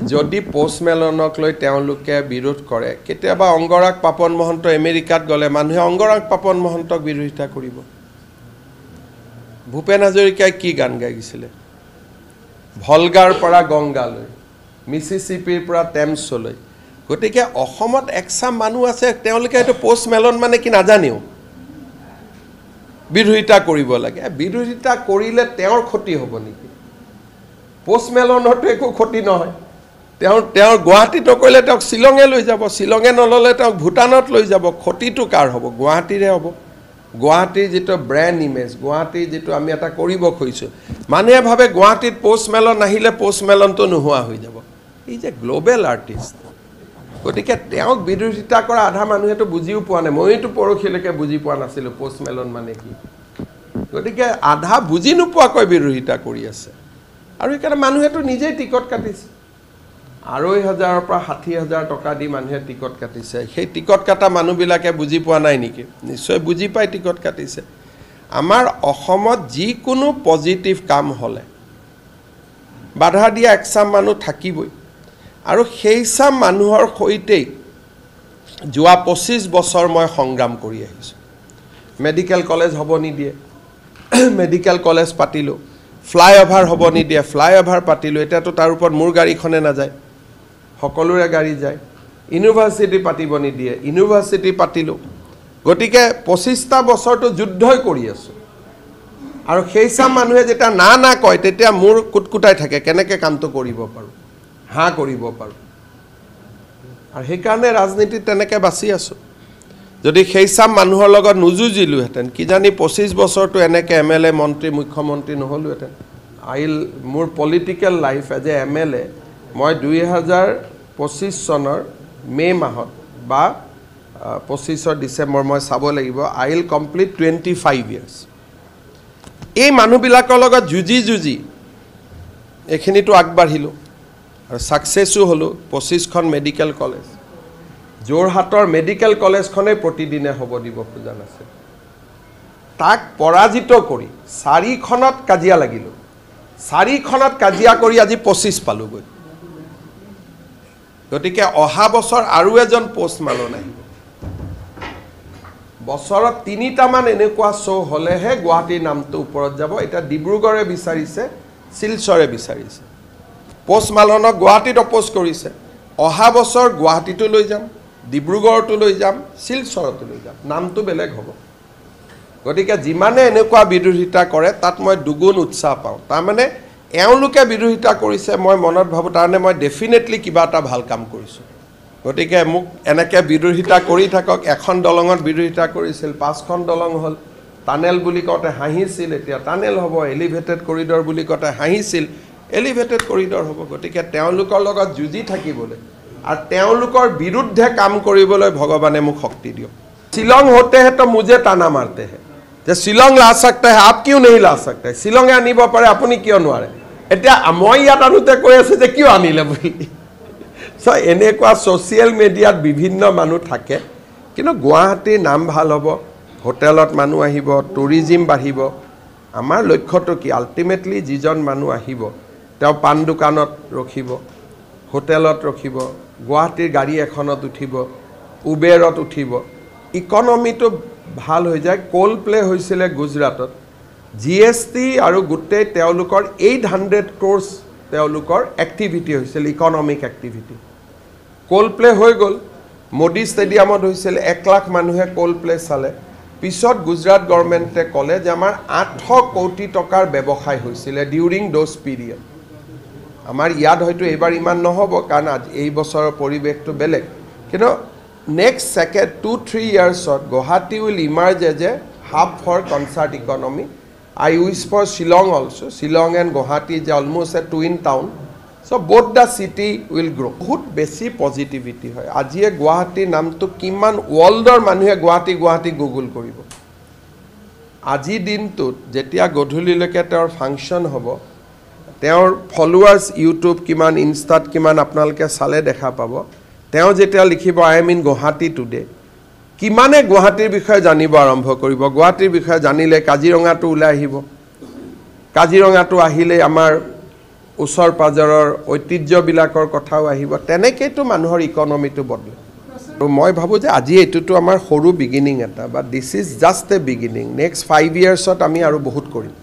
যদি পোষ্টমেলনক লৈ তেওঁলোকে বিৰোধ কৰে কেতিয়াবা অংগৰাগ পাপন মহন্ত আমেৰিকাত গ'লে মানুহে অংগৰাগ পাপন মহন্তক বিৰোধিতা কৰিব ভূপেন হাজৰিকাই কি গান গাইছিলে ভলগাৰ পৰা গংগালৈ মিছিছিপিৰ পৰা টেমছলৈ গতিকে অসমত একচাম মানুহ আছে তেওঁলোকে এইটো পোষ্টমেলন মানে কি নাজানেও বিৰোধিতা কৰিব লাগে বিৰোধিতা কৰিলে তেওঁৰ ক্ষতি হ'ব নেকি পোষ্টমেলনৰটো একো ক্ষতি নহয় তেওঁৰ গুৱাহাটীত নকৰিলে তেওঁক শ্বিলঙে লৈ যাব শ্বিলঙে নল'লে তেওঁক ভূটানত লৈ যাব ক্ষতিটো কাৰ হ'ব গুৱাহাটীৰে হ'ব গুৱাহাটীৰ যিটো ব্ৰেণ্ড ইমেজ গুৱাহাটীৰ যিটো আমি এটা কৰিব খুজিছোঁ মানুহে ভাবে গুৱাহাটীত পোষ্টমেলন আহিলে পোষ্টমেলনটো নোহোৱা হৈ যাব এই যে গ্ল'বেল আৰ্টিষ্ট গতিকে তেওঁক বিৰোধিতা কৰা আধা মানুহেতো বুজিও পোৱা নাই মইতো পৰহিলৈকে বুজি পোৱা নাছিলোঁ পোষ্টমেলন মানে কি গতিকে আধা বুজি নোপোৱাকৈ বিৰোধিতা কৰি আছে আৰু সেইকাৰণে মানুহেতো নিজেই টিকট কাটিছে 2,500 পৰা 60,000 টকা দি মানুহে টিকট কাটিছে সেই টিকট কাটা মানুহবিলাকে বুজি পোৱা নাই নেকি নিশ্চয় বুজি পাই টিকট কাটিছে আমাৰ অসমত যিকোনো পজিটিভ কাম হ'লে বাধা দিয়া একচাম মানুহ থাকিবই আৰু সেইচাম মানুহৰ সৈতেই যোৱা 25 বছৰ মই সংগ্ৰাম কৰি আহিছোঁ মেডিকেল কলেজ হ'ব নিদিয়ে মেডিকেল কলেজ পাতিলোঁ ফ্লাইঅভাৰ হ'ব নিদিয়ে ফ্লাইঅভাৰ পাতিলোঁ এতিয়াতো তাৰ ওপৰত মোৰ গাড়ীখনে নাযায় সকলোৰে গাড়ী যায় ইউনিভাৰ্চিটি পাতিব নিদিয়ে ইউনিভাৰ্চিটি পাতিলোঁ গতিকে 25টা বছৰটো যুদ্ধই কৰি আছোঁ আৰু সেইচাম মানুহে যেতিয়া না না কয় তেতিয়া মোৰ কুটকুটাই থাকে কেনেকৈ কামটো কৰিব পাৰোঁ হা কৰিব পাৰোঁ আৰু সেইকাৰণে ৰাজনীতিত তেনেকৈ বাচি আছোঁ যদি সেইচাম মানুহৰ লগত নুযুঁজিলোহেঁতেন কিজানি 25 বছৰটো এনেকৈ MLA মন্ত্ৰী মুখ্যমন্ত্ৰী নহ'লোহেঁতেন মোৰ political life as a MLA মই 2025 চনৰ মে মাহত বা 25 ডিচেম্বৰ মই চাব লাগিব আই উইল কমপ্লিট 25 ইয়াৰ্ছ এই মানুহবিলাকৰ লগত যুঁজি এইখিনিতো আগবাঢ়িলোঁ আৰু ছাকচেছো হ'লোঁ 25খন মেডিকেল কলেজ যোৰহাটৰ মেডিকেল কলেজখনেই প্ৰতিদিনে হ'ব দিব খোজা নাছিল তাক পৰাজিত কৰি 4খনত কাজিয়া লাগিলোঁ 4খনত কাজিয়া কৰি আজি 25 পালোগৈ গতিকে অহা বছৰ আৰু এজন পোষ্টমেলন আহিব বছৰত 3টামান এনেকুৱা শ্ব' হ'লেহে গুৱাহাটীৰ নামটো ওপৰত যাব এতিয়া ডিব্ৰুগড়ে বিচাৰিছে শিলচৰে বিচাৰিছে পোষ্টমেলনক গুৱাহাটীত অপ'জ কৰিছে অহা বছৰ গুৱাহাটীতো লৈ যাম ডিব্ৰুগড়তো লৈ যাম শিলচৰতো লৈ যাম নামটো বেলেগ হ'ব গতিকে যিমানে এনেকুৱা বিৰোধিতা কৰে তাত মই দুগুণ উৎসাহ পাওঁ তাৰমানে এওঁলোকে বিৰোধিতা কৰিছে মই মনত ভাবোঁ তাৰমানে মই ডেফিনেটলি কিবা এটা ভাল কাম কৰিছোঁ গতিকে মোক এনেকৈ বিৰোধিতা কৰি থাকক এখন দলঙত বিৰোধিতা কৰিছিল 5খন দলং হ'ল টানেল বুলি কওঁতে হাঁহিছিল এতিয়া টানেল হ'ব এলিভেটেড কৰিডৰ বুলি কওঁতে হাঁহিছিল এলিভেটেড কৰিডৰ হ'ব গতিকে তেওঁলোকৰ লগত যুঁজি থাকিবলৈ আৰু তেওঁলোকৰ বিৰুদ্ধে কাম কৰিবলৈ ভগৱানে মোক শক্তি দিয়ক শিলং होते हैं तो मुझे ताना मारते हैं যে শিলং লা सकता है आप क्यों नहीं ला सकते শিলঙে আনিব পাৰে আপুনি কিয় নোৱাৰে এতিয়া মই ইয়াত আনোতে কৈ আছে যে কিয় আনিলে বুলি সো এনেকুৱা ছ'চিয়েল মিডিয়াত বিভিন্ন মানুহ থাকে কিন্তু গুৱাহাটীৰ নাম ভাল হ'ব হোটেলত মানুহ আহিব টুৰিজিম বাঢ়িব আমাৰ লক্ষ্যটো কি আল্টিমেটলি যিজন মানুহ আহিব তেওঁ পান দোকানত ৰখিব হোটেলত ৰখিব গুৱাহাটীৰ গাড়ী এখনত উঠিব উবেৰত উঠিব ইকনমিটো ভাল হৈ যায় কোল প্লে হৈছিলে গুজৰাটত GST আৰু গোটেই তেওঁলোকৰ 800 crores তেওঁলোকৰ এক্টিভিটি হৈছিল ইকনমিক এক্টিভিটি কোল প্লে হৈ গ'ল মোদী ষ্টেডিয়ামত হৈছিল 1 লাখ মানুহে কোল প্লে চালে পিছত গুজৰাট গভৰ্ণমেণ্টে ক'লে যে আমাৰ 800 কোটি টকাৰ ব্যৱসায় হৈছিলে ডিউৰিং দোজ পিৰিয়ড আমাৰ ইয়াত হয়তো এইবাৰ ইমান নহ'ব কাৰণ এই বছৰৰ পৰিৱেশটো বেলেগ কিন্তু নেক্সট সেকেন্ড 2-3 ইয়াৰ্ছত Guwahati will emerge as a hub for concert economy I wish for Shillong also. Shillong and Guwahati is almost a twin town. So both the city will grow. बहुत बेसी positivity है. आज ये गुवाहाटी नाम तो किमान worldर मानुहे गुवाहाटी Google करिब. আজি दिन तो जेतिया गधुली लेके तेर फंक्शन हबो. तेर followers YouTube किमान Instat किमान आपनालके साले देखा पाबो. तेर जेतिया लिखिबो I am in Guwahati today. কিমানে গুৱাহাটীৰ বিষয়ে জানিব আৰম্ভ কৰিব গুৱাহাটীৰ বিষয়ে জানিলে কাজিৰঙাটো ওলাই আহিব কাজিৰঙাটো আহিলে আমাৰ ওচৰ পাজৰৰ ঐতিহ্যবিলাকৰ কথাও আহিব তেনেকৈতো মানুহৰ ইকনমিটো বদলে আৰু মই ভাবোঁ যে আজি এইটোতো আমাৰ সৰু বিগিনিং এটা বা this is just A beginning next 5 ইয়াৰ্ছত আমি আৰু বহুত কৰিম